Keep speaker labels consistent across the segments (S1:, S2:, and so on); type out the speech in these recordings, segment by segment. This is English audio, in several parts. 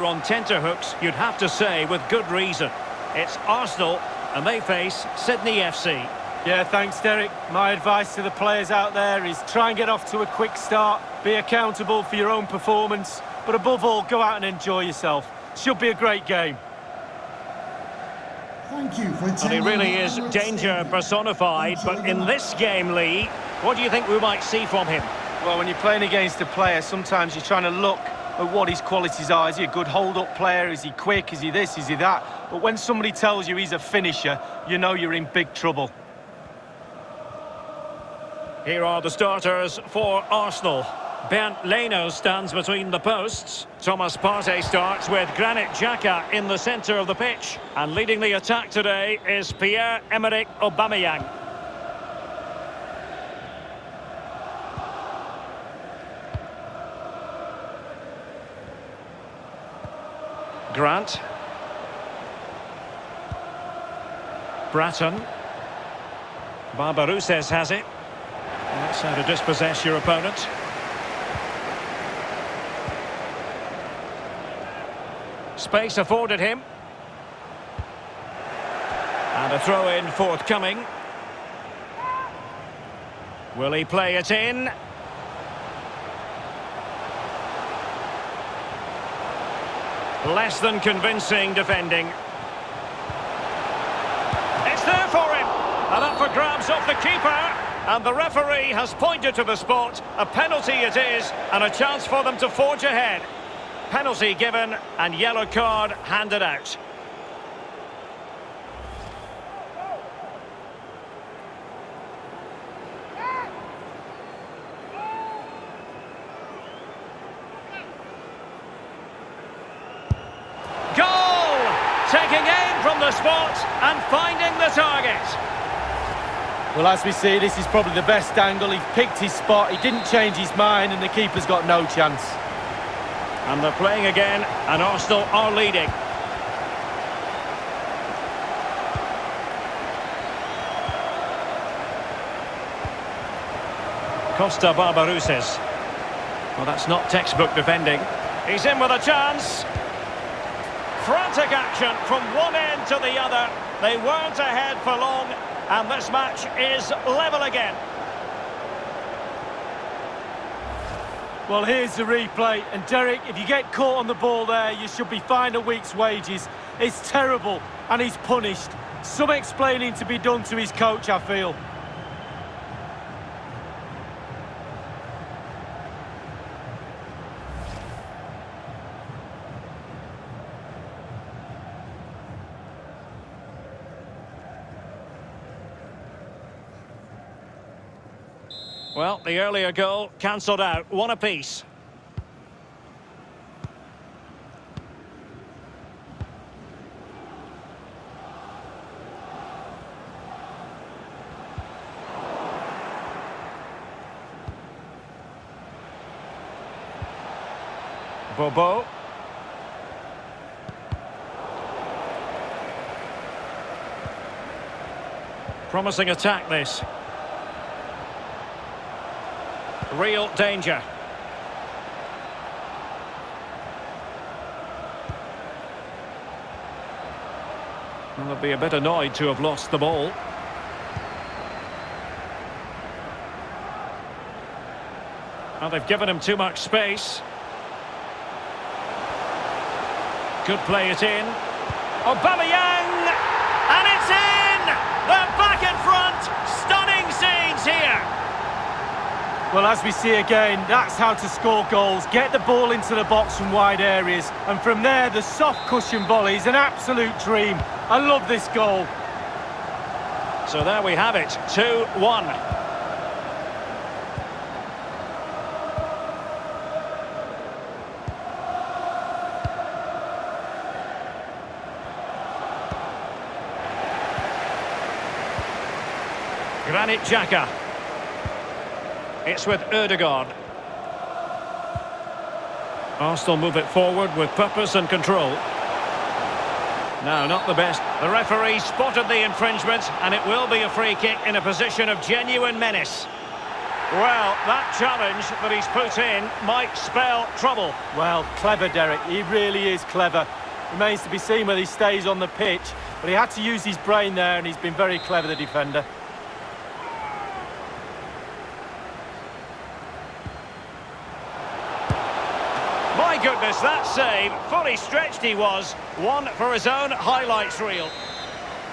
S1: On tenterhooks, you'd have to say, with good reason. It's Arsenal, and they face Sydney FC.
S2: Yeah, thanks, Derek. My advice to the players out there is try and get off to a quick start, be accountable for your own performance, but above all, go out and enjoy yourself. Should be a great game.
S3: Thank you for
S1: And he really is danger personified, but in this game, Lee, what do you think we might see from him?
S2: Well, when you're playing against a player, sometimes you're trying to look at what his qualities are. Is he a good hold-up player? Is he quick? Is he this? Is he that? But when somebody tells you he's a finisher, you know you're in big trouble.
S1: Here are the starters for Arsenal. Bernd Leno stands between the posts. Thomas Partey starts with Granit Xhaka in the centre of the pitch. And leading the attack today is Pierre-Emerick Aubameyang. Grant. Bratton. Barbarouses has it. That's how to dispossess your opponent. Space afforded him. And a throw-in forthcoming. Will he play it in? Less than convincing defending. It's there for him. And up for grabs off the keeper. And the referee has pointed to the spot. A penalty it is, and a chance for them to forge ahead. Penalty given, and yellow card handed out. Goal! Taking aim from the spot and finding the target.
S2: Well, as we see, this is probably the best angle. He picked his spot, he didn't change his mind, and the keeper's got no chance.
S1: And they're playing again, and Arsenal are leading. Costa Barbarouses. Well, that's not textbook defending. He's in with a chance. Frantic action from one end to the other. They weren't ahead for long, and this match is level again.
S2: Well, here's the replay, and Derek, if you get caught on the ball there, you should be fined a week's wages. It's terrible, and he's punished. Some explaining to be done to his coach, I feel.
S1: Well, the earlier goal cancelled out, one apiece. Bobo. Promising attack, this. Real danger. Well, they'll be a bit annoyed to have lost the ball. Well, they've given him too much space. Could play it in. Aubameyang! And it's in! They're back in front! Stunning scenes here!
S2: Well, as we see again, that's how to score goals. Get the ball into the box from wide areas. And from there, the soft cushion volley is an absolute dream. I love this goal.
S1: So there we have it, 2-1. Granit Xhaka. It's with Ødegaard. Arsenal move it forward with purpose and control. No, not the best. The referee spotted the infringement, and it will be a free kick in a position of genuine menace. Well, that challenge that he's put in might spell trouble.
S2: Well, clever, Derek. He really is clever. Remains to be seen whether he stays on the pitch, but he had to use his brain there, and he's been very clever, the defender.
S1: My goodness, that save, fully stretched he was. One for his own highlights reel.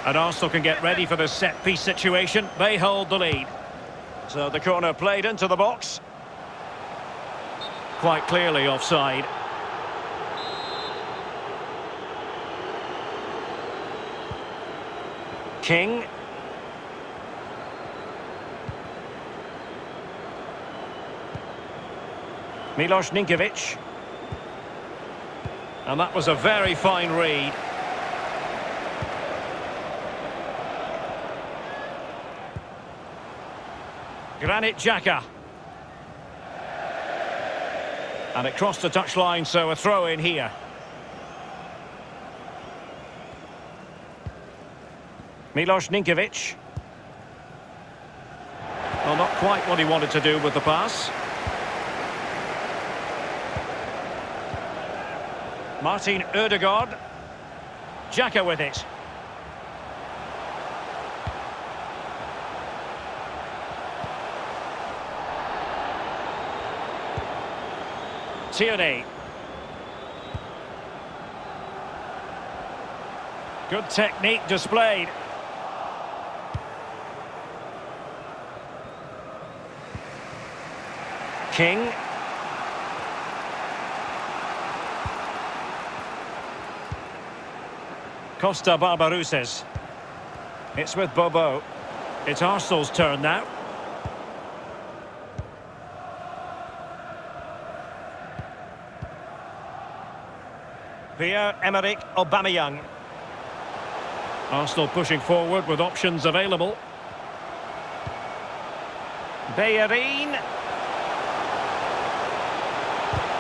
S1: And Arsenal can get ready for the set-piece situation. They hold the lead. So the corner played into the box. Quite clearly offside. King. Milos Ninkovic. And that was a very fine read. Granit Xhaka. And it crossed the touchline, so a throw in here. Milos Ninkovic. Well, not quite what he wanted to do with the pass. Martin Ødegaard. Xhaka with it. Tierney. Good technique displayed. King. Costa Barbarouses. It's with Bobo. It's Arsenal's turn now. Pierre-Emerick Aubameyang. Arsenal pushing forward with options available. Bellerin.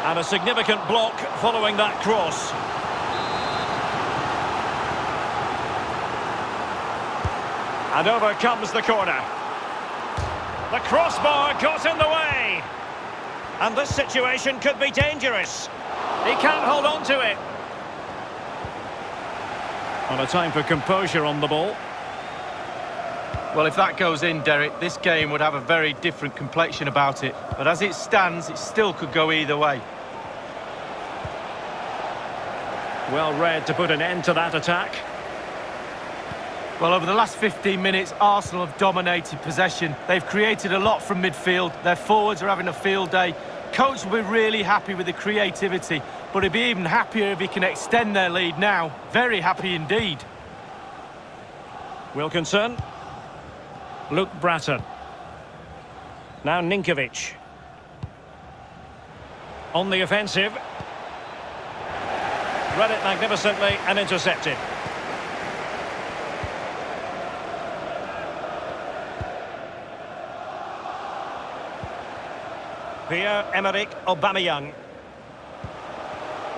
S1: And a significant block following that cross. And over comes the corner. The crossbar got in the way. And this situation could be dangerous. He can't hold on to it. And a time for composure on the ball.
S2: Well, if that goes in, Derek, this game would have a very different complexion about it. But as it stands, it still could go either way.
S1: Well read to put an end to that attack.
S2: Well, over the last 15 minutes, Arsenal have dominated possession. They've created a lot from midfield. Their forwards are having a field day. Coach will be really happy with the creativity, but he'll be even happier if he can extend their lead now. Very happy indeed.
S1: Wilkinson. Luke Bratton. Now Ninkovic. On the offensive. Read it magnificently and intercepted. Pierre-Emerick Aubameyang.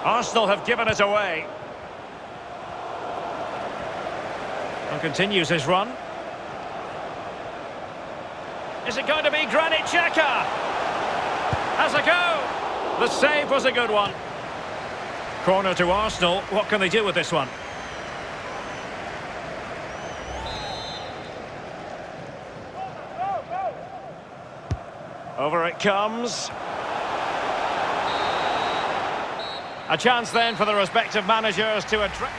S1: Arsenal have given it away. And continues his run. Is it going to be Granit Xhaka? Has a go. The save was a good one. Corner to Arsenal. What can they do with this one? Over it comes. A chance then for the respective managers to address.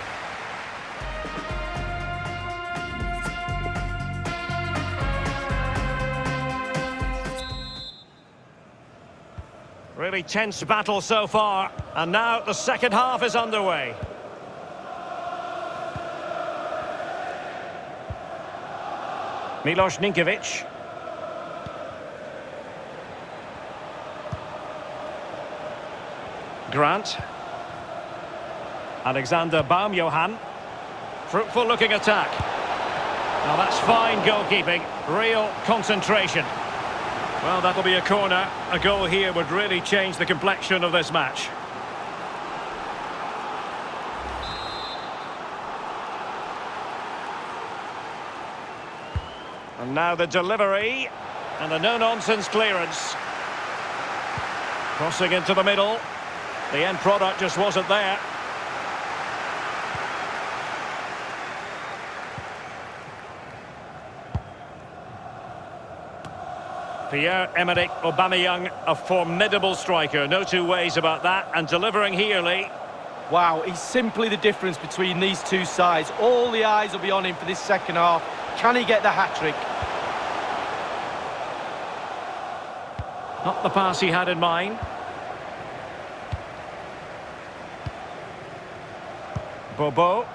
S1: Really tense battle so far, and now the second half is underway. Milos Ninkovic. Grant. Alexander Baumjohann. Fruitful looking attack. Now that's fine goalkeeping, real concentration. Well, that'll be a corner. A goal here would really change the complexion of this match. And now the delivery. And a no-nonsense clearance. Crossing into the middle. The end product just wasn't there. Pierre-Emerick Aubameyang, a formidable striker. No two ways about that. And delivering here, Lee.
S2: Wow, he's simply the difference between these two sides. All the eyes will be on him for this second half. Can he get the hat-trick?
S1: Not the pass he had in mind. Bobo.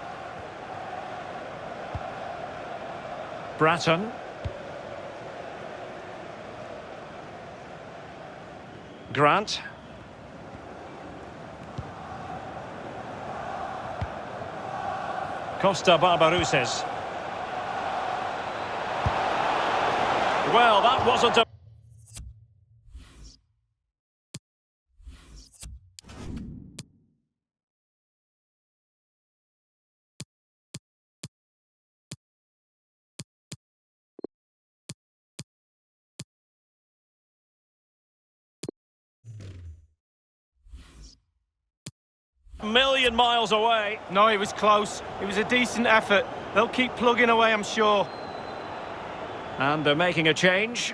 S1: Bratton. Grant. Costa Barbarouses. Well, that wasn't a... million miles away.
S2: No, it was close. It was a decent effort. They'll keep plugging away, I'm sure.
S1: And they're making a change.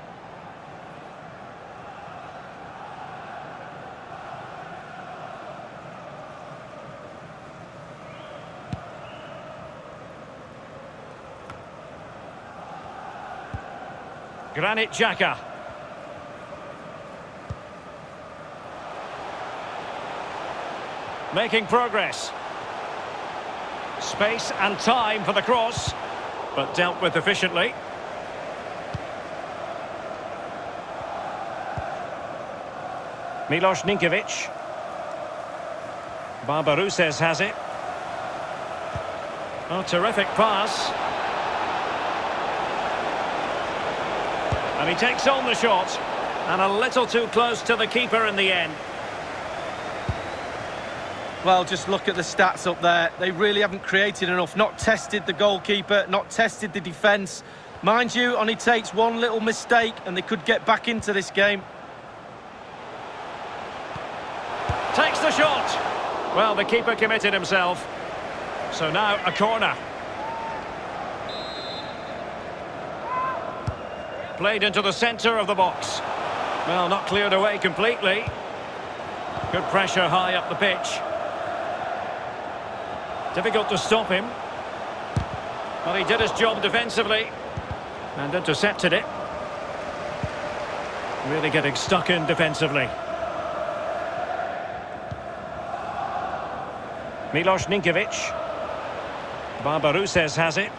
S1: Granit Xhaka. Making progress. Space and time for the cross, but dealt with efficiently. Milos Ninkovic. Barbarouses has it. Oh, terrific pass. And he takes on the shot. And a little too close to the keeper in the end.
S2: Well, just look at the stats up there. They really haven't created enough. Not tested the goalkeeper, not tested the defence. Mind you, only takes one little mistake and they could get back into this game.
S1: Takes the shot. Well, the keeper committed himself. So now a corner. Played into the centre of the box. Well, not cleared away completely. Good pressure high up the pitch. Difficult to stop him. Well, he did his job defensively and intercepted it. Really getting stuck in defensively. Milos Ninkovic. Barbarouses has it.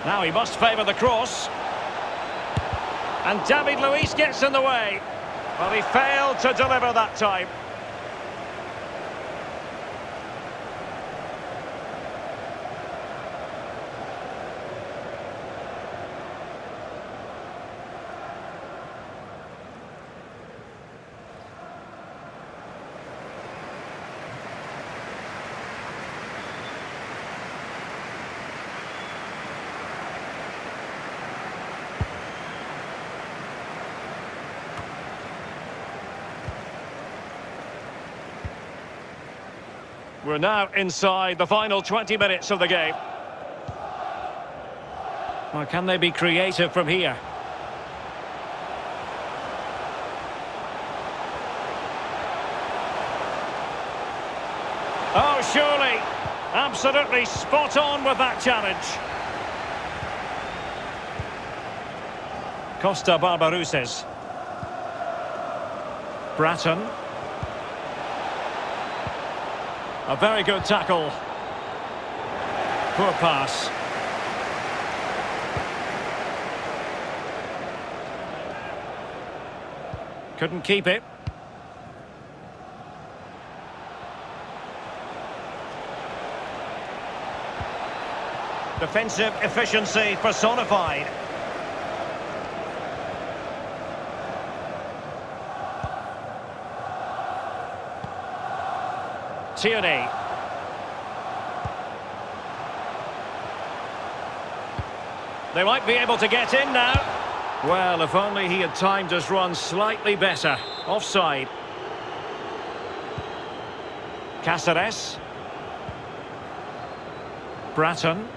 S1: Now he must favour the cross. And David Luiz gets in the way. Well, he failed to deliver that time. We're now inside the final 20 minutes of the game. Well, can they be creative from here? Oh, surely. Absolutely spot on with that challenge. Costa Barbarouses. Bratton. A very good tackle. Poor pass. Couldn't keep it. Defensive efficiency personified. Tierney. They might be able to get in now. Well, if only he had timed his run slightly better. Offside. Cáceres. Bratton.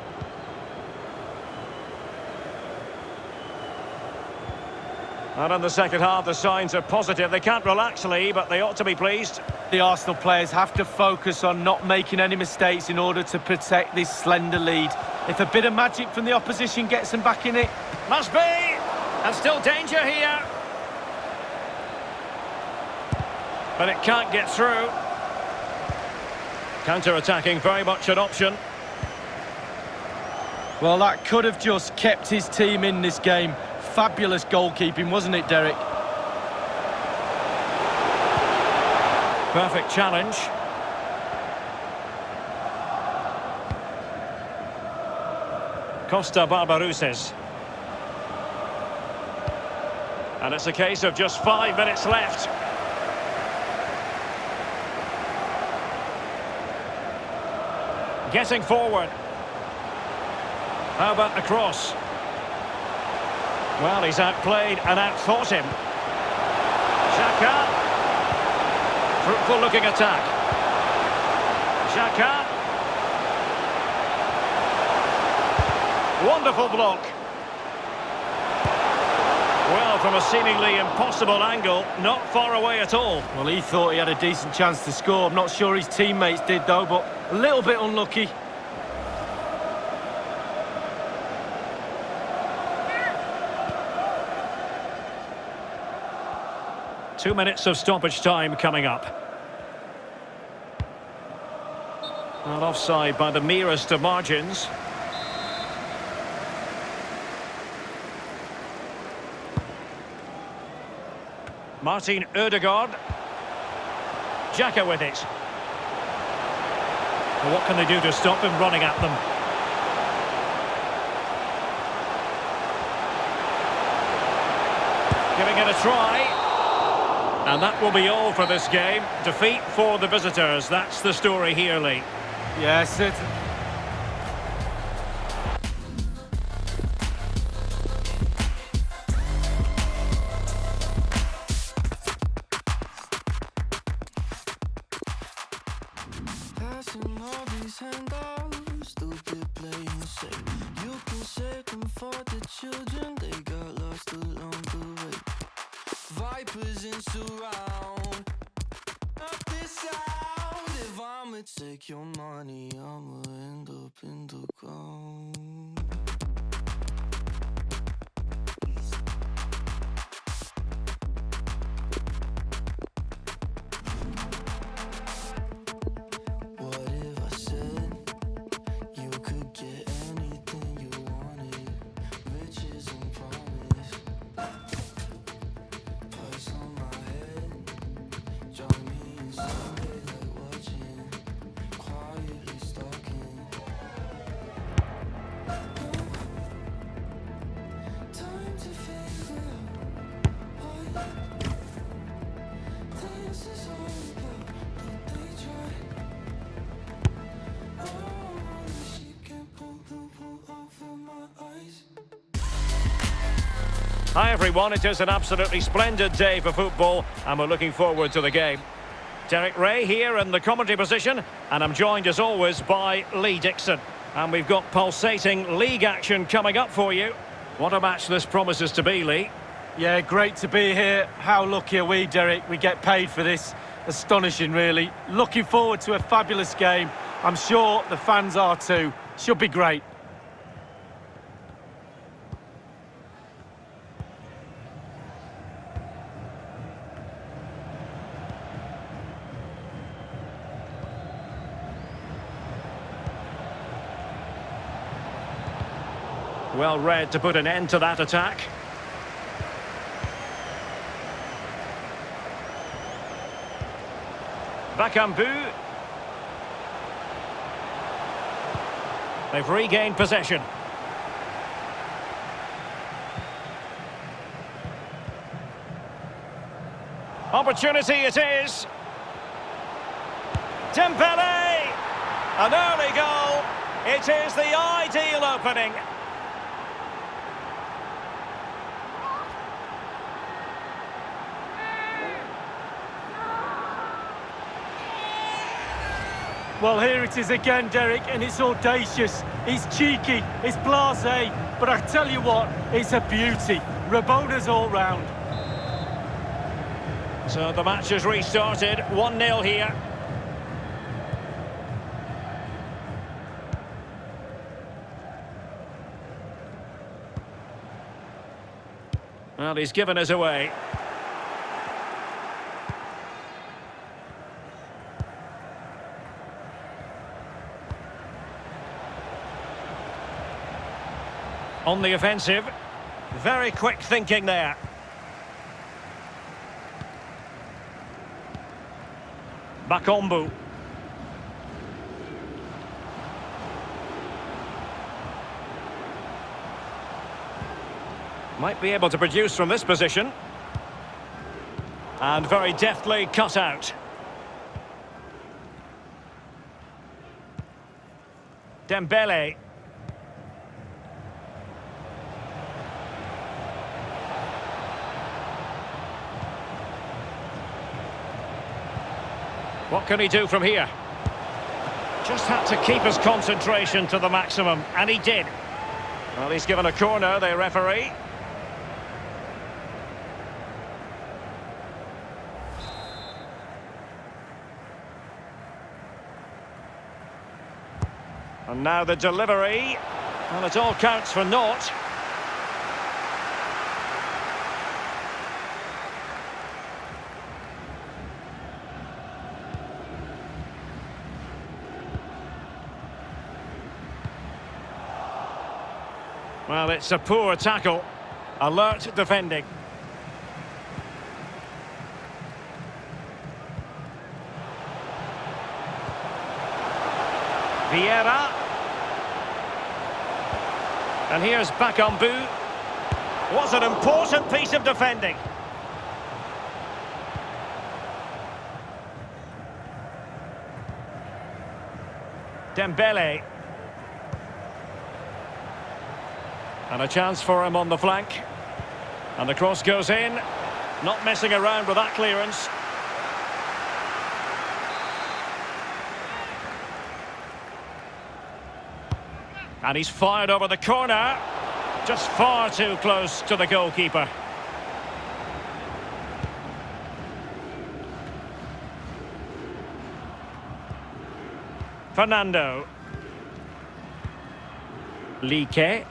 S1: And in the second half, the signs are positive. They can't relax, Lee, but they ought to be pleased.
S2: The Arsenal players have to focus on not making any mistakes in order to protect this slender lead. If a bit of magic from the opposition gets them back in it...
S1: Must be! And still danger here. But it can't get through. Counter-attacking, very much an option.
S2: Well, that could have just kept his team in this game. Fabulous goalkeeping, wasn't it, Derek?
S1: Perfect challenge. Costa Barbarouses. And it's a case of just 5 minutes left. Getting forward. How about the cross? Well, he's outplayed and outthought him. Xhaka. Fruitful looking attack. Xhaka. Wonderful block. Well, from a seemingly impossible angle, not far away at all.
S2: Well, he thought he had a decent chance to score. I'm not sure his teammates did, though, but a little bit unlucky.
S1: Two minutes of stoppage time coming up. Not offside by the merest of margins. Martin Ødegaard. Xhaka with it. Well, what can they do to stop him running at them? Giving it a try. And that will be all for this game. Defeat for the visitors. That's the story here, Lee.
S2: Yes, it's...
S3: Passing all these handouts, stupid playing safe. You can shake them for the children, they got lost along the way. Vipers in surround, up this sound. If I'ma take your money, I'ma end up in the ground. What if I said you could get anything you wanted? Riches and promise. Price on my head. Join me in Sunday like watching. Quietly stalking. Time to figure out what this is all about. But they try.
S1: Hi everyone, it is an absolutely splendid day for football and we're looking forward to the game. Derek Ray here in the commentary position and I'm joined as always by Lee Dixon. And we've got pulsating league action coming up for you. What a match this promises to be, Lee.
S2: Yeah, great to be here. How lucky are we, Derek? We get paid for this. Astonishing, really. Looking forward to a fabulous game. I'm sure the fans are too. Should be great.
S1: Well read to put an end to that attack. Bakambu. They've regained possession. Opportunity it is. Dembele! An early goal. It is the ideal opening.
S2: Well, here it is again, Derek, and it's audacious, it's cheeky, it's blasé, but I tell you what, it's a beauty. Rabona's all round.
S1: So the match has restarted, 1-0 here. Well, he's given us away. On the offensive. Very quick thinking there. Bakombu. Might be able to produce from this position. And very deftly cut out. Dembele. What can he do from here? Just had to keep his concentration to the maximum, and he did. Well, he's given a corner, the referee. And now the delivery. Well, it all counts for naught. Well, it's a poor tackle. Alert defending. Vieira. And here's Bakambu. Was an important piece of defending. Dembele. And a chance for him on the flank. And the cross goes in. Not messing around with that clearance. And he's fired over the corner. Just far too close to the goalkeeper. Fernando. Lique.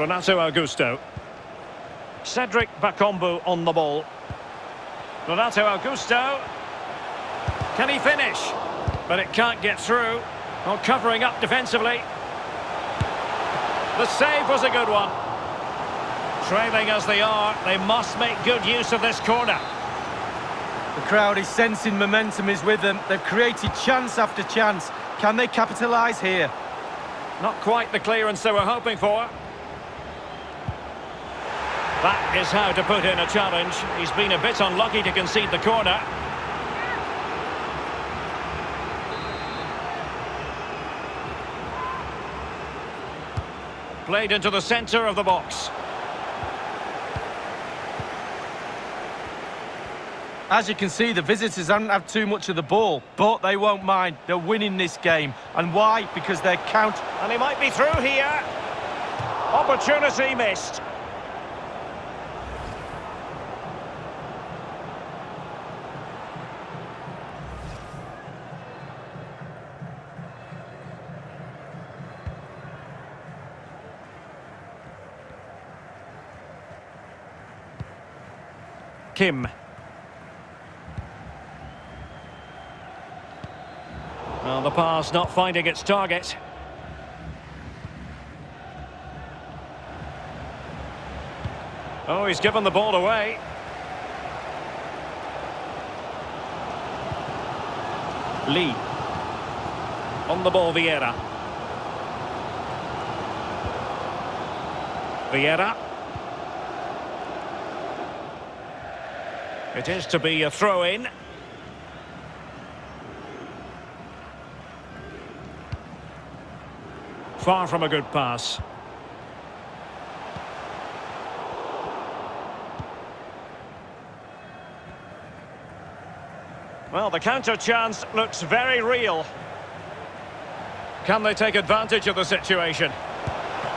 S1: Renato Augusto. Cedric Bakombu on the ball. Renato Augusto. Can he finish? But it can't get through. Well, covering up defensively. The save was a good one. Trailing as they are, they must make good use of this corner.
S2: The crowd is sensing momentum is with them. They've created chance after chance. Can they capitalise here?
S1: Not quite the clearance they were hoping for. That is how to put in a challenge. He's been a bit unlucky to concede the corner. Played into the centre of the box.
S2: As you can see, the visitors haven't had too much of the ball, but they won't mind. They're winning this game. And why? Because they're
S1: And he might be through here. Opportunity missed. Kim. Well, the pass not finding its target. Oh, he's given the ball away. Lee. On the ball, Vieira. Vieira. It is to be a throw-in. Far from a good pass. Well, the counter chance looks very real. Can they take advantage of the situation?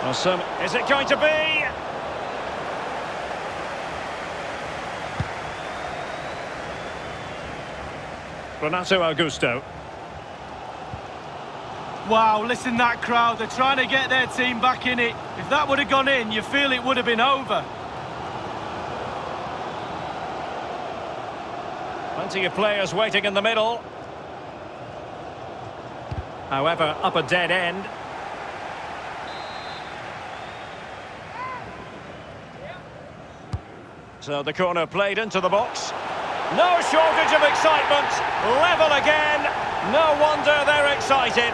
S1: Well, is it going to be? Renato Augusto.
S2: Wow, listen that crowd. They're trying to get their team back in it. If that would have gone in, you feel it would have been over.
S1: Plenty of players waiting in the middle. However, up a dead end. So the corner played into the box. No shortage of excitement. Level again. No wonder they're excited.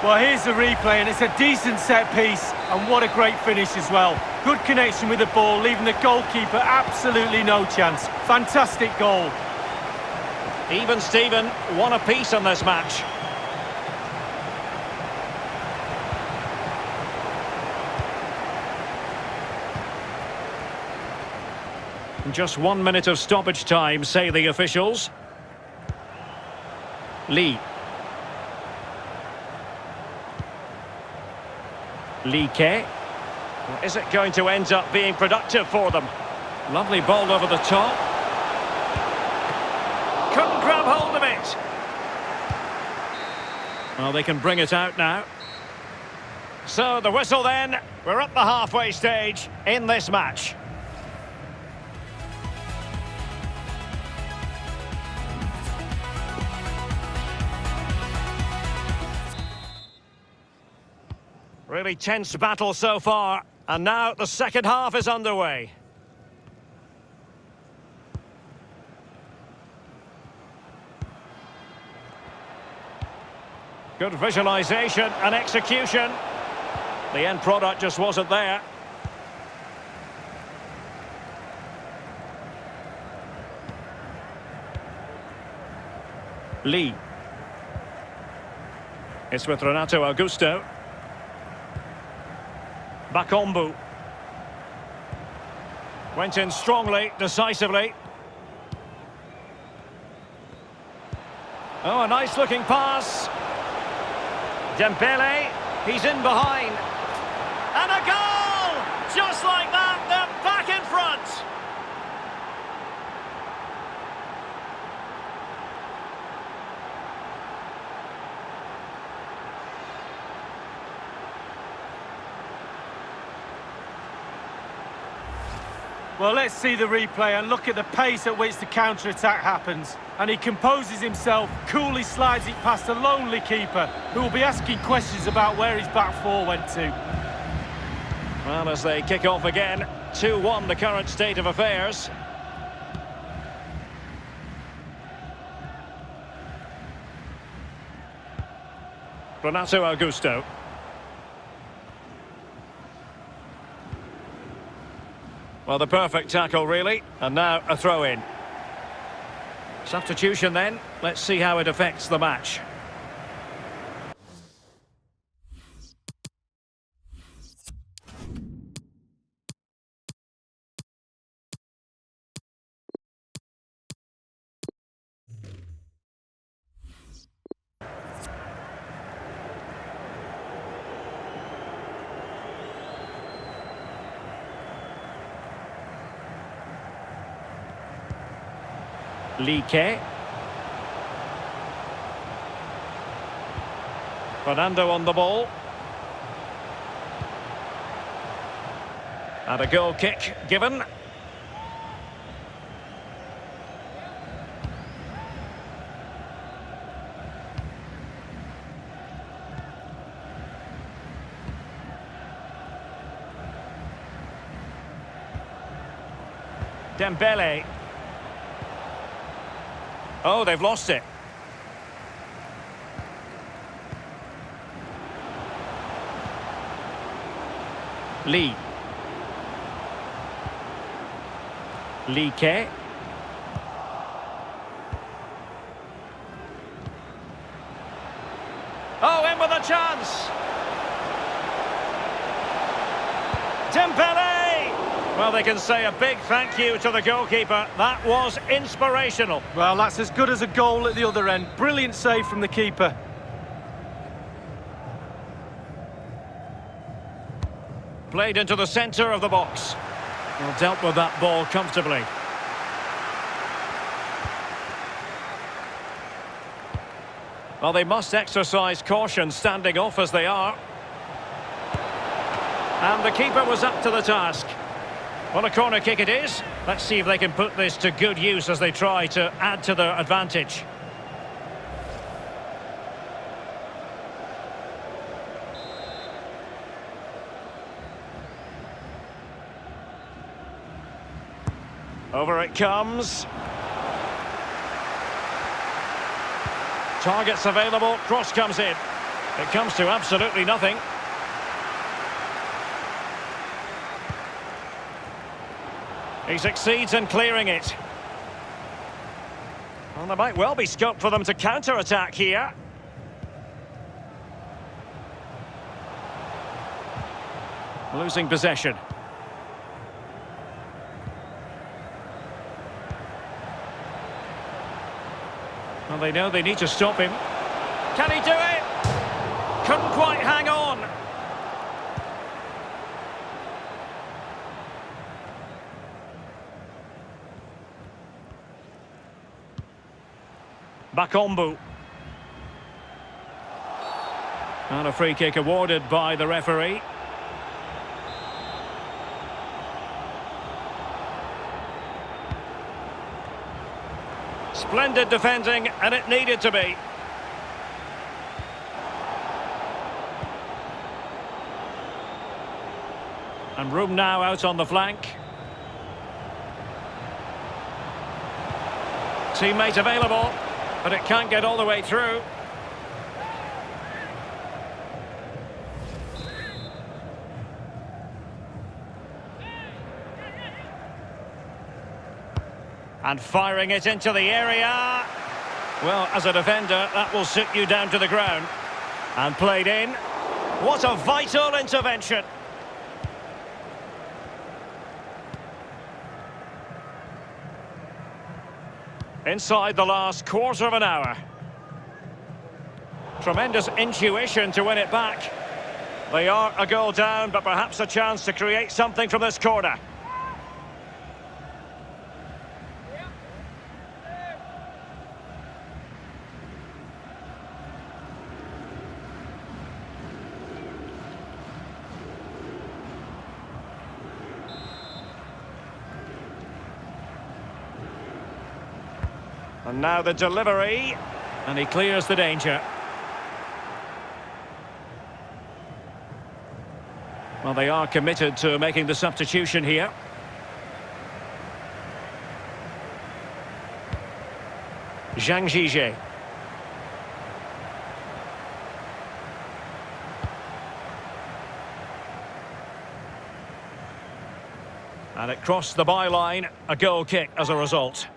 S2: Well, here's the replay, and it's a decent set piece, and what a great finish as well. Good connection with the ball, leaving the goalkeeper absolutely no chance. Fantastic goal.
S1: Even Steven, one apiece on this match. Just 1 minute of stoppage time, say the officials. Lee. Lee Ke. Well, is it going to end up being productive for them? Lovely ball over the top. Couldn't grab hold of it. Well, they can bring it out now. So the whistle then. We're at the halfway stage in this match. Really tense battle so far, and now the second half is underway. Good visualisation and execution. The end product just wasn't there. Lee. It's with Renato Augusto. Bakombu. Went in strongly, decisively. Oh, a nice looking pass. Dembele, he's in behind. And a goal! Just like that, they're back in front.
S2: Well, let's see the replay and look at the pace at which the counter-attack happens. And he composes himself, coolly slides it past a lonely keeper, who will be asking questions about where his back four went to.
S1: Well, as they kick off again, 2-1 the current state of affairs. Renato Augusto. Well, the perfect tackle, really. And now a throw-in. Substitution then. Let's see how it affects the match. Lee Ke. Fernando on the ball. And a goal kick given. Dembele. Oh, they've lost it. Lee. Lee Ke. Oh, in with a chance. Dembele! Well, they can say a big thank you to the goalkeeper. That was inspirational.
S2: Well, that's as good as a goal at the other end. Brilliant save from the keeper.
S1: Played into the centre of the box. Well, dealt with that ball comfortably. Well, they must exercise caution standing off as they are. And the keeper was up to the task. Well, a corner kick it is. Let's see if they can put this to good use as they try to add to their advantage. Over it comes. Targets available, cross comes in. It comes to absolutely nothing. He succeeds in clearing it. Well, there might well be scope for them to counter-attack here. Losing possession. Well, they know they need to stop him. Can he do it? Couldn't quite hang on. Bakombu. And a free kick awarded by the referee. Splendid defending, and it needed to be. And room now out on the flank. Teammate available, but it can't get all the way through. And firing it into the area. Well, as a defender, that will sit you down to the ground. And played in. What a vital intervention. Inside the last quarter of an hour. Tremendous intuition to win it back. They are a goal down, but perhaps a chance to create something from this corner. And now the delivery, and he clears the danger. Well, they are committed to making the substitution here. Zhang Zhizhe. And it crossed the byline, a goal kick as a result.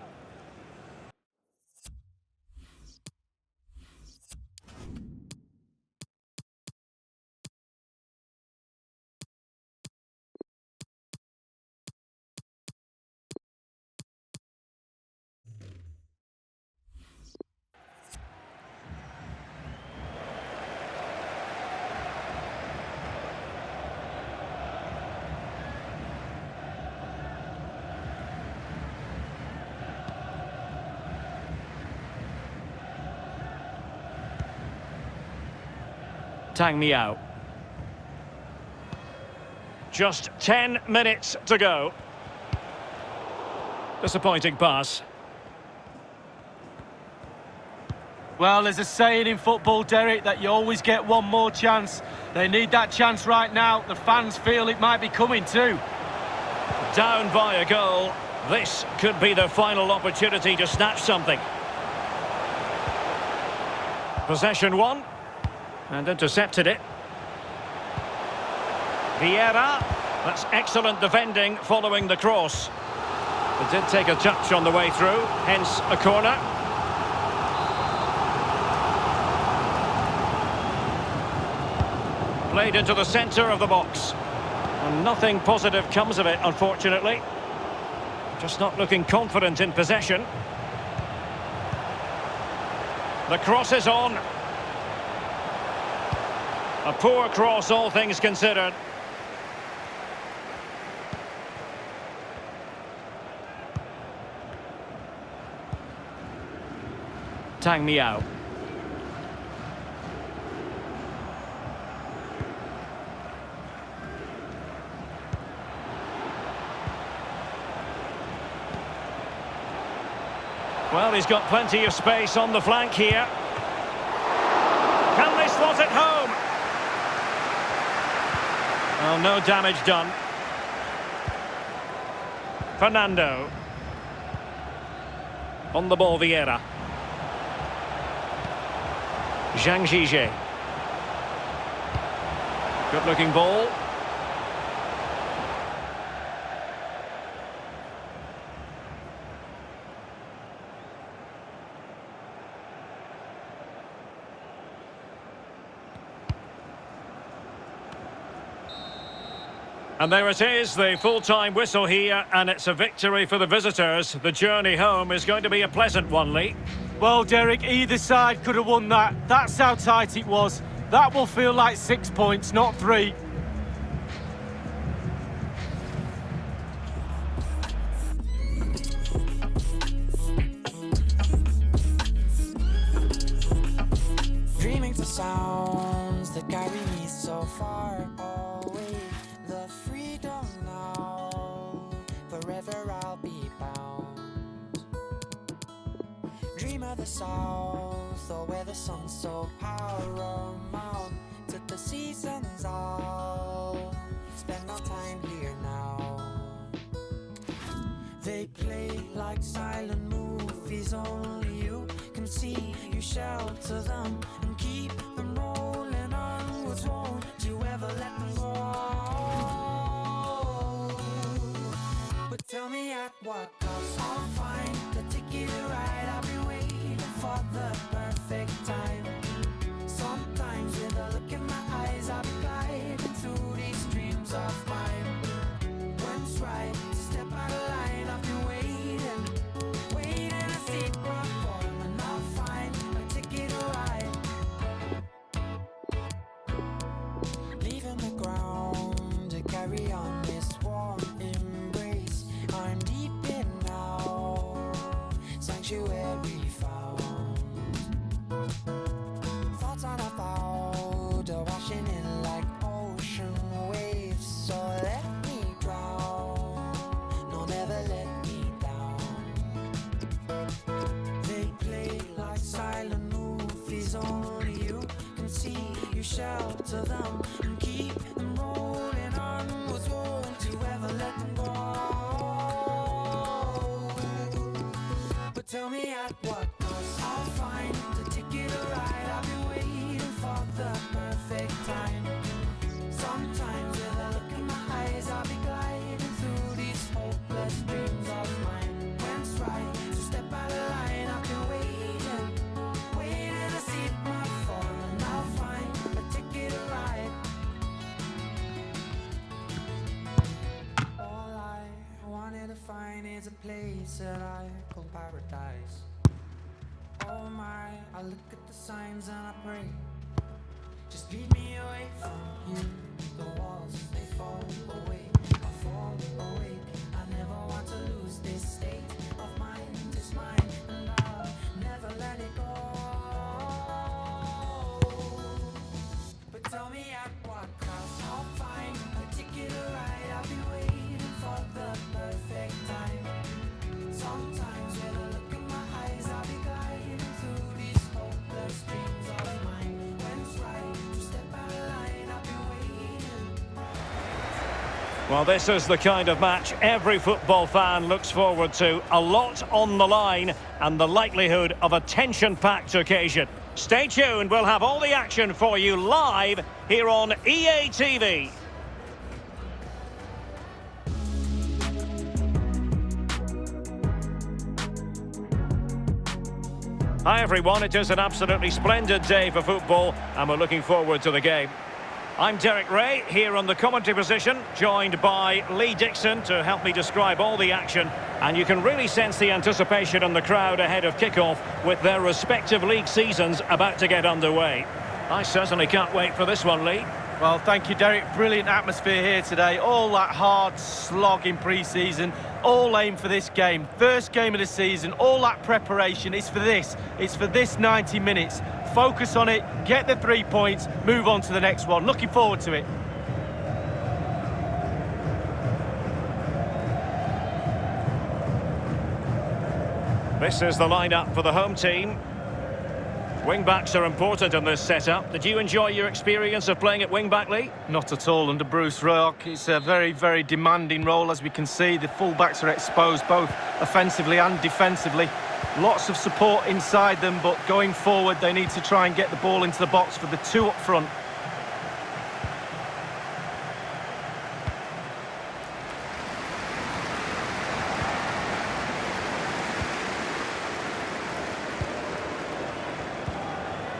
S1: Tang Miao. Just 10 minutes to go. Disappointing pass.
S2: Well, there's a saying in football, Derek, that you always get one more chance. They need that chance right now. The fans feel it might be coming too.
S1: Down by a goal. This could be their final opportunity to snatch something. Possession won. And intercepted it. Vieira. That's excellent defending following the cross. It did take a touch on the way through, hence a corner. Played into the centre of the box. And nothing positive comes of it, unfortunately. Just not looking confident in possession. The cross is on. A poor cross, all things considered. Tang Miao. Well, he's got plenty of space on the flank here. Can they slot it home? Oh, no damage done. Fernando. On the ball, Vieira. Zhang Zhizhe. Good-looking ball. And there it is, the full-time whistle here, and it's a victory for the visitors. The journey home is going to be a pleasant one, Lee.
S2: Well, Derek, either side could have won that. That's how tight it was. That will feel like 6 points, not 3.
S3: Dreaming to sounds that carry me so far away. The freedom now, forever I'll be bound. Dream of the south, or where the sun's so paramount. Took the seasons out, spend our time here now. They play like silent movies, only you can see. You shelter them and keep them rolling onwards. Won't you ever let them go? But tell me at what cost. I'll find the ticket right. I've been waiting for the perfect time. Sometimes with a look in my eyes, I'll be gliding through these dreams of mine. When's right to step out of line? I've been waiting to see it perform, and I'll find a ticket right. Leaving the ground to carry on this warm embrace. I'm deep in now, sanctuary found. Thoughts on a powder washing in like ocean waves. So let me drown, no, never let me down. They play like silent movies, only you can see. You shelter them and keep them rolling onwards. Won't you ever let them go? But tell me at what cost. I'll find the ticket right. I've been waiting for the perfect time. Sometimes with a look in my eyes, I'll be gliding through these hopeless dreams of mine. When's right to step out of line? I've been waiting to see it my fall, and I'll find a ticket right. All I wanted to find is a place that I call paradise. Oh my, I look at the signs and I pray. Just lead me away from you. The walls, they fall away. I fall away. I never want to lose this state of mind. It's mine and I'll never let it go. But tell me at what cost. I'll find a ticket right. I've been waiting for the perfect time. Sometimes with a look in my eyes, I'll be gliding through these hopeless dreams of mine. When's right to step out of line? I've been waiting.
S1: Well, this is the kind of match every football fan looks forward to. A lot on the line and the likelihood of a tension-packed occasion. Stay tuned, we'll have all the action for you live here on EA TV. Hi everyone, it is an absolutely splendid day for football and we're looking forward to the game. I'm Derek Ray, here on the commentary position, joined by Lee Dixon to help me describe all the action. And you can really sense the anticipation in the crowd ahead of kick-off with their respective league seasons about to get underway. I certainly can't wait for this one, Lee.
S2: Well, thank you, Derek. Brilliant atmosphere here today. All that hard slog in pre-season, all aim for this game. First game of the season, all that preparation is for this. It's for this 90 minutes. Focus on it, get the 3 points, move on to the next one. Looking forward to it.
S1: This is the lineup for the home team. Wing-backs are important in this setup. Did you enjoy your experience of playing at wing-back, Lee?
S2: Not at all under Bruce Rock. It's a very, very demanding role, as we can see. The full-backs are exposed both offensively and defensively. Lots of support inside them, but going forward, they need to try and get the ball into the box for the two up front.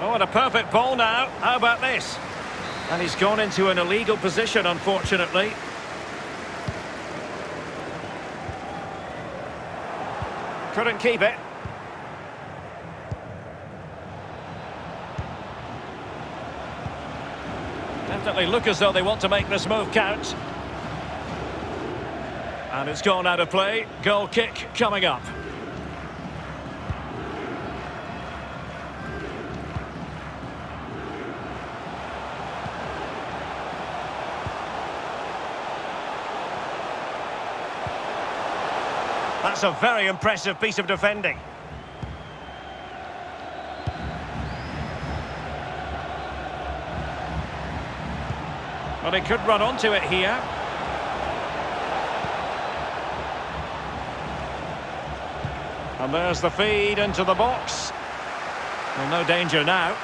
S1: Oh, and a perfect ball now. How about this? And he's gone into an illegal position, unfortunately. Couldn't keep it. Definitely look as though they want to make this move count. And it's gone out of play. Goal kick coming up. That's a very impressive piece of defending. Well, he could run onto it here. And there's the feed into the box. Well, no danger now.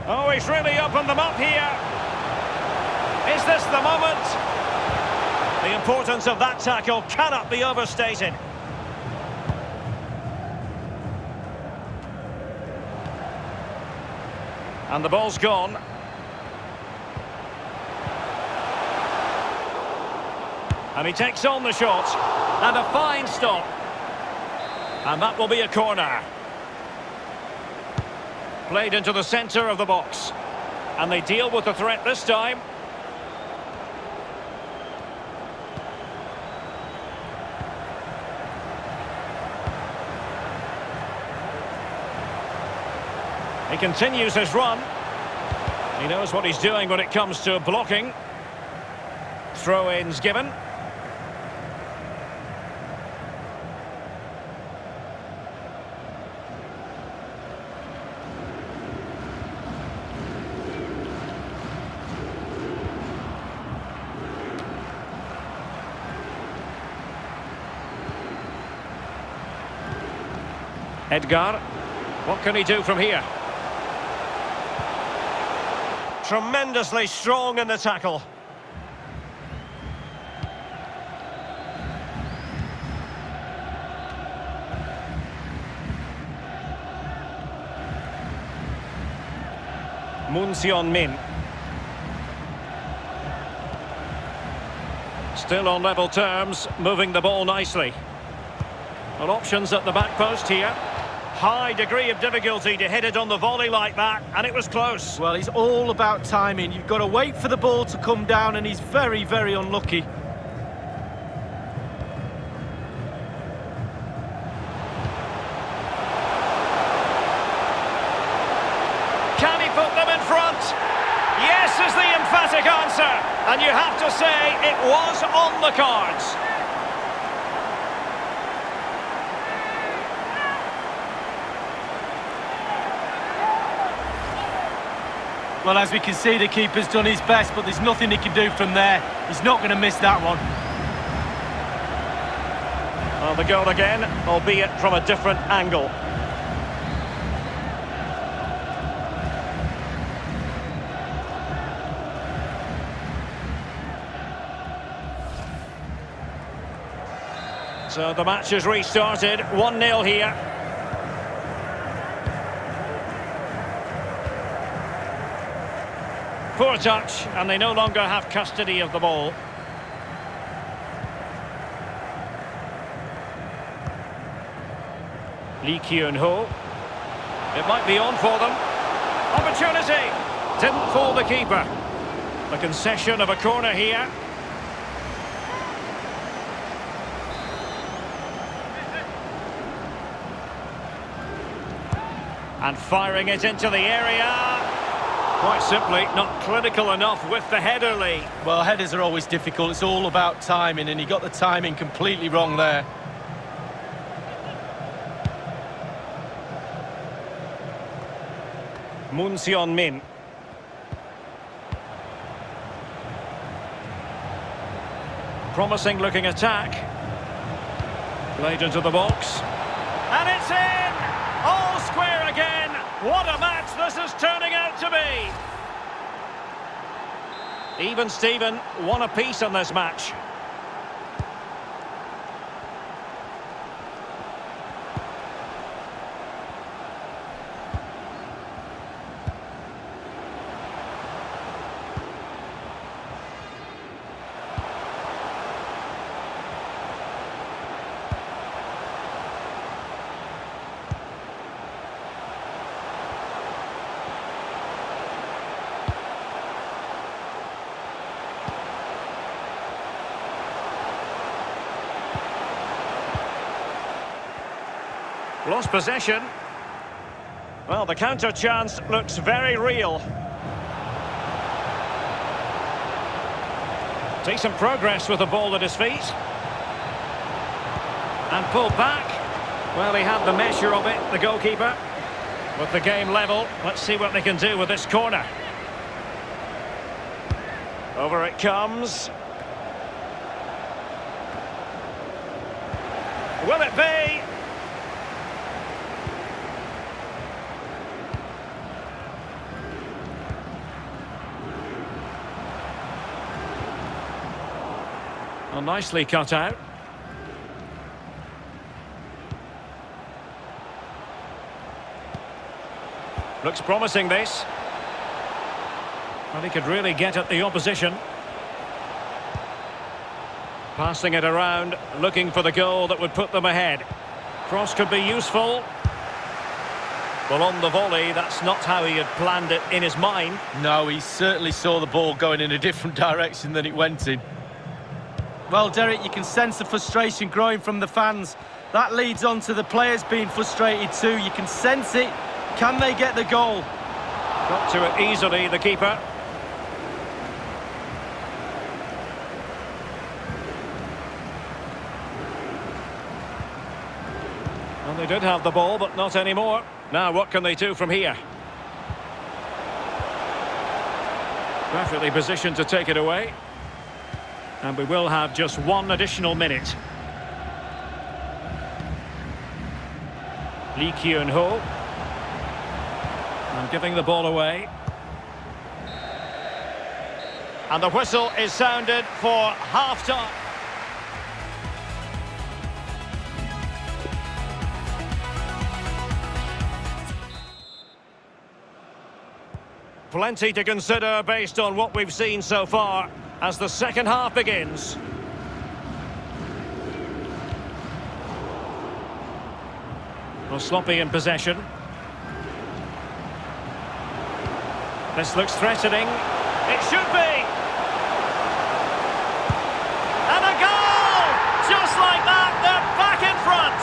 S1: Oh, he's really opened them up here. Is this the moment? The importance of that tackle cannot be overstated. And the ball's gone. And he takes on the shot. And a fine stop. And that will be a corner. Played into the centre of the box. And they deal with the threat this time. He continues his run. He knows what he's doing when it comes to blocking. Throw-ins given. Edgar. What can he do from here? Tremendously strong in the tackle. Moon Min. Still on level terms, moving the ball nicely. Well, options at the back post here. High degree of difficulty to hit it on the volley like that, and it was close.
S2: Well, it's all about timing. You've got to wait for the ball to come down, and he's very, very unlucky.
S1: Can he put them in front? Yes is the emphatic answer, and you have to say it was on the cards.
S2: Well, as we can see, the keeper's done his best, but there's nothing he can do from there. He's not going to miss that one.
S1: Well, the goal again, albeit from a different angle. So the match has restarted, 1-0 here. Poor touch, and they no longer have custody of the ball. Lee Kyun-ho. It might be on for them. Opportunity! Didn't fool the keeper. The concession of a corner here. And firing it into the area. Quite simply, not clinical enough with the header, Lee.
S2: Well, headers are always difficult. It's all about timing, and he got the timing completely wrong there.
S1: Moon Seon-min. Promising looking attack. Played into the box. And it's in! All square again! What a match this is turning out to be! Even Steven, one apiece in this match. Lost possession. Well, the counter chance looks very real. Decent progress with the ball at his feet. And pulled back. Well, he had the measure of it, the goalkeeper. With the game level, let's see what they can do with this corner. Over it comes. Will it be? Well, nicely cut out. Looks promising, this. Well, he could really get at the opposition. Passing it around, looking for the goal that would put them ahead. Cross could be useful. Well, on the volley, that's not how he had planned it in his mind.
S2: No, he certainly saw the ball going in a different direction than it went in. Well, Derek, you can sense the frustration growing from the fans. That leads on to the players being frustrated too. You can sense it. Can they get the goal?
S1: Got to it easily, the keeper. Well, they did have the ball, but not anymore. Now, what can they do from here? Perfectly positioned to take it away. And we will have just one additional minute. Lee Kyun-ho. And giving the ball away. And the whistle is sounded for half-time. Plenty to consider based on what we've seen so far as the second half begins. Well, sloppy in possession. This looks threatening. It should be! And a goal! Just like that, they're back in front!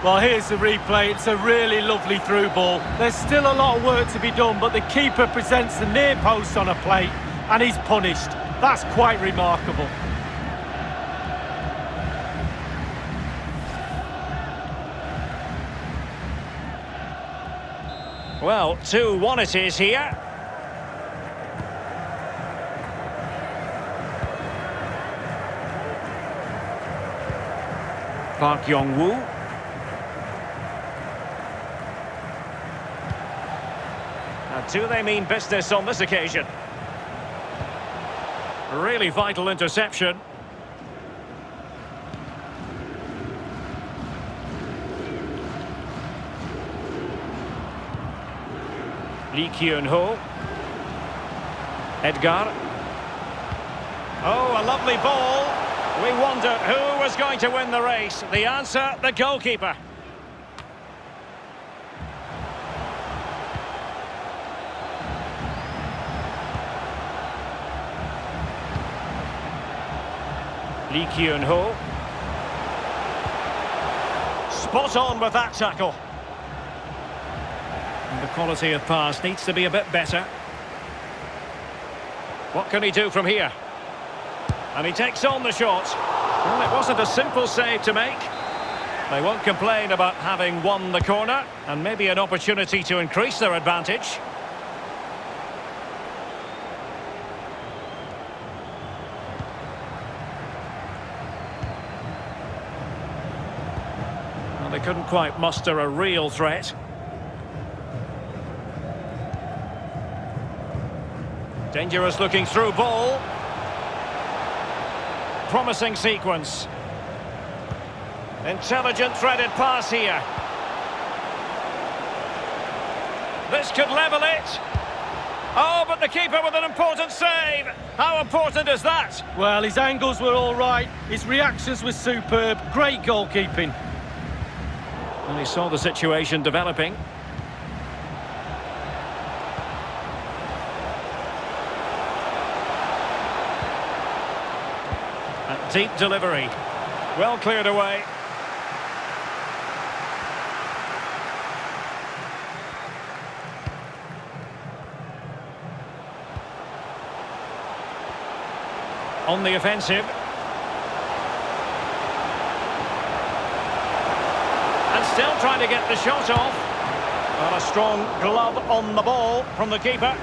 S2: Well, here's the replay. It's a really lovely through ball. There's still a lot of work to be done, but the keeper presents the near post on a plate, and he's punished. That's quite remarkable.
S1: Well, 2-1 it is here. Park Yong-woo. Do they mean business on this occasion? Really vital interception. Lee Kyun-ho. Edgar. Oh, a lovely ball. We wondered who was going to win the race. The answer, the goalkeeper. Lee Kyun-ho. Spot on with that tackle. And the quality of pass needs to be a bit better. What can he do from here? And he takes on the shot. Well, it wasn't a simple save to make. They won't complain about having won the corner, and maybe an opportunity to increase their advantage. Well, they couldn't quite muster a real threat. Dangerous looking through ball. Promising sequence. Intelligent threaded pass here. This could level it. Oh, but the keeper with an important save. How important is that?
S2: Well, his angles were all right. His reactions were superb. Great goalkeeping.
S1: And he saw the situation developing. A deep delivery. Well cleared away. On the offensive. And still trying to get the shot off. Well, a strong glove on the ball from the keeper.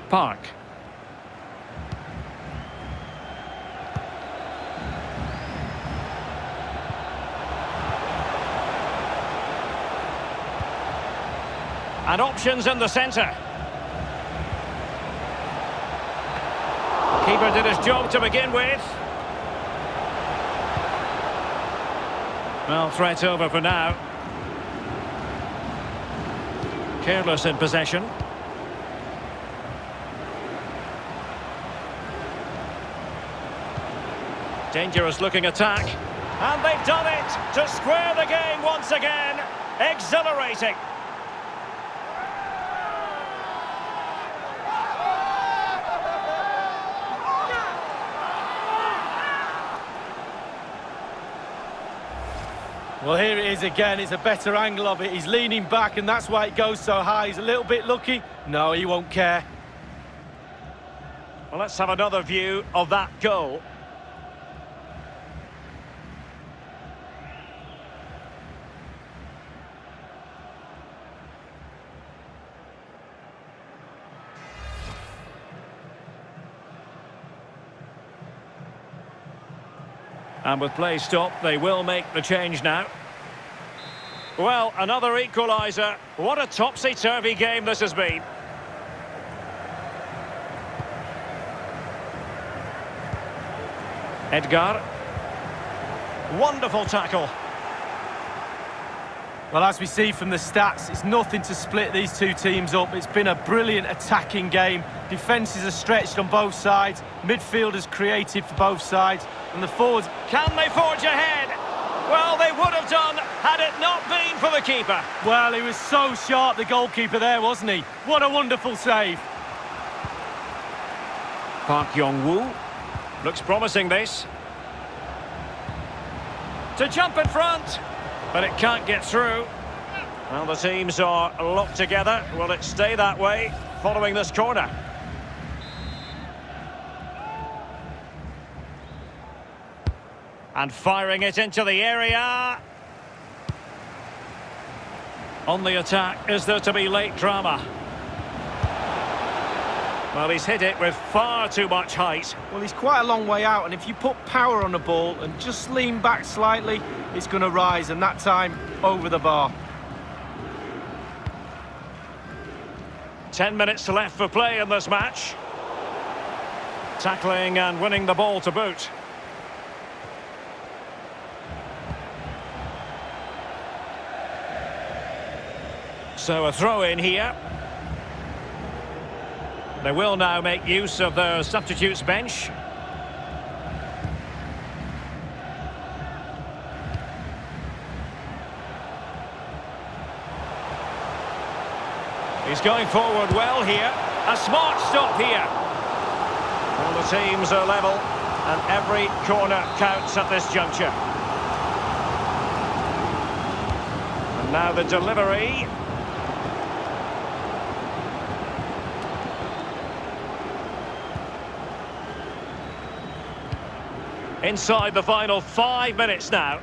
S1: Park. And options in the centre. Keeper did his job to begin with. Well, threat over for now. Careless in possession. Dangerous looking attack. And they've done it to square the game once again. Exhilarating.
S2: Well, here it is again. It's a better angle of it. He's leaning back, and that's why it goes so high. He's a little bit lucky. No, he won't care.
S1: Well, let's have another view of that goal. And with play stopped, they will make the change now. Well, another equaliser. What a topsy-turvy game this has been. Edgar. Wonderful tackle.
S2: Well, as we see from the stats, it's nothing to split these two teams up. It's been a brilliant attacking game. Defences are stretched on both sides. Midfielders created for both sides. And the forwards...
S1: Can they forge ahead? Well, they would have done had it not been for the keeper.
S2: Well, he was so sharp, the goalkeeper there, wasn't he? What a wonderful save.
S1: Park Yong-woo. Looks promising, this. to jump in front, but it can't get through. Well, the teams are locked together. Will it stay that way following this corner? And firing it into the area. On the attack, is there to be late drama? Well, he's hit it with far too much height.
S2: Well, he's quite a long way out, and if you put power on the ball and just lean back slightly, it's going to rise, and that time, over the bar.
S1: 10 minutes left for play in this match. Tackling and winning the ball to boot. So a throw in here. They will now make use of their substitutes bench. He's going forward well here. A smart stop here. Well, the teams are level, and every corner counts at this juncture. And now the delivery. Inside the final 5 minutes now.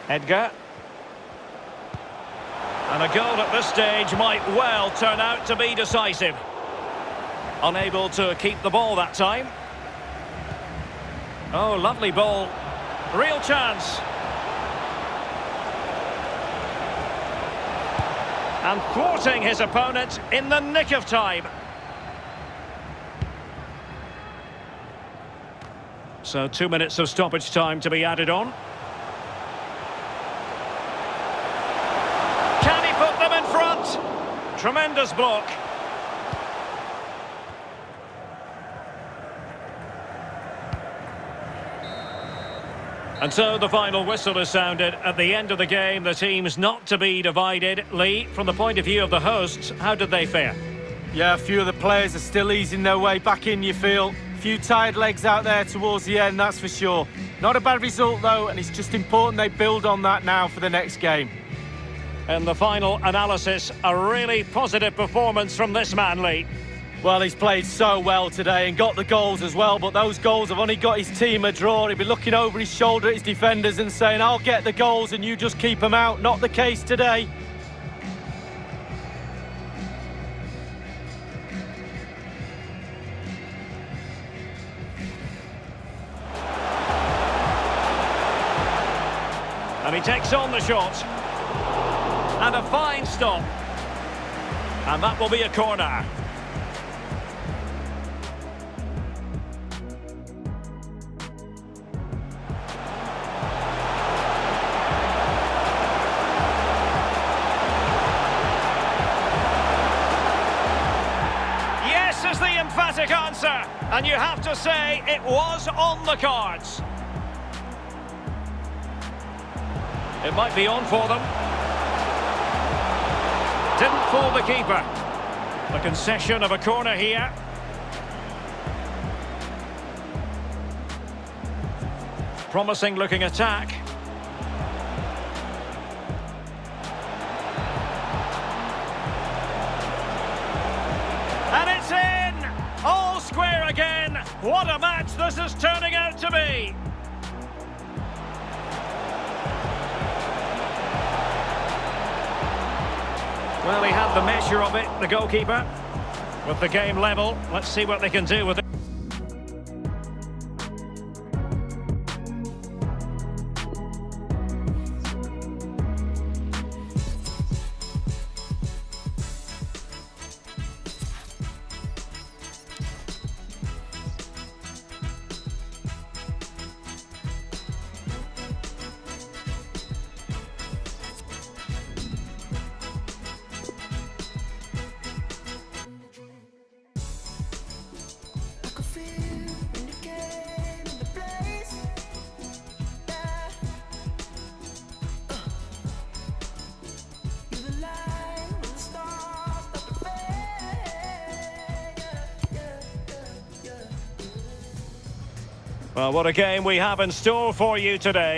S1: Edgar. And a goal at this stage might well turn out to be decisive. Unable to keep the ball that time. Oh, lovely ball. Real chance. And thwarting his opponent in the nick of time. So 2 minutes of stoppage time to be added on. Can he put them in front? Tremendous block. And so the final whistle is sounded. At the end of the game, the team's not to be divided. Lee, from the point of view of the hosts, how did they fare?
S2: Yeah, a few of the players are still easing their way back in, you feel. A few tired legs out there towards the end, that's for sure. Not a bad result, though, and it's just important they build on that now for the next game.
S1: And the final analysis, a really positive performance from this man, Lee.
S2: Well, he's played so well today and got the goals as well, but those goals have only got his team a draw. He'll be looking over his shoulder at his defenders and saying, I'll get the goals and you just keep them out. Not the case today.
S1: And he takes on the shot. And a fine stop. And that will be a corner. Yes is the emphatic answer. And you have to say it was on the cards. It might be on for them. Didn't fool the keeper. The concession of a corner here. Promising looking attack. And it's in! All square again. What a match this is turning out to be. Well, he had the measure of it, the goalkeeper. With the game level, let's see what they can do with it. Well, what a game we have in store for you today.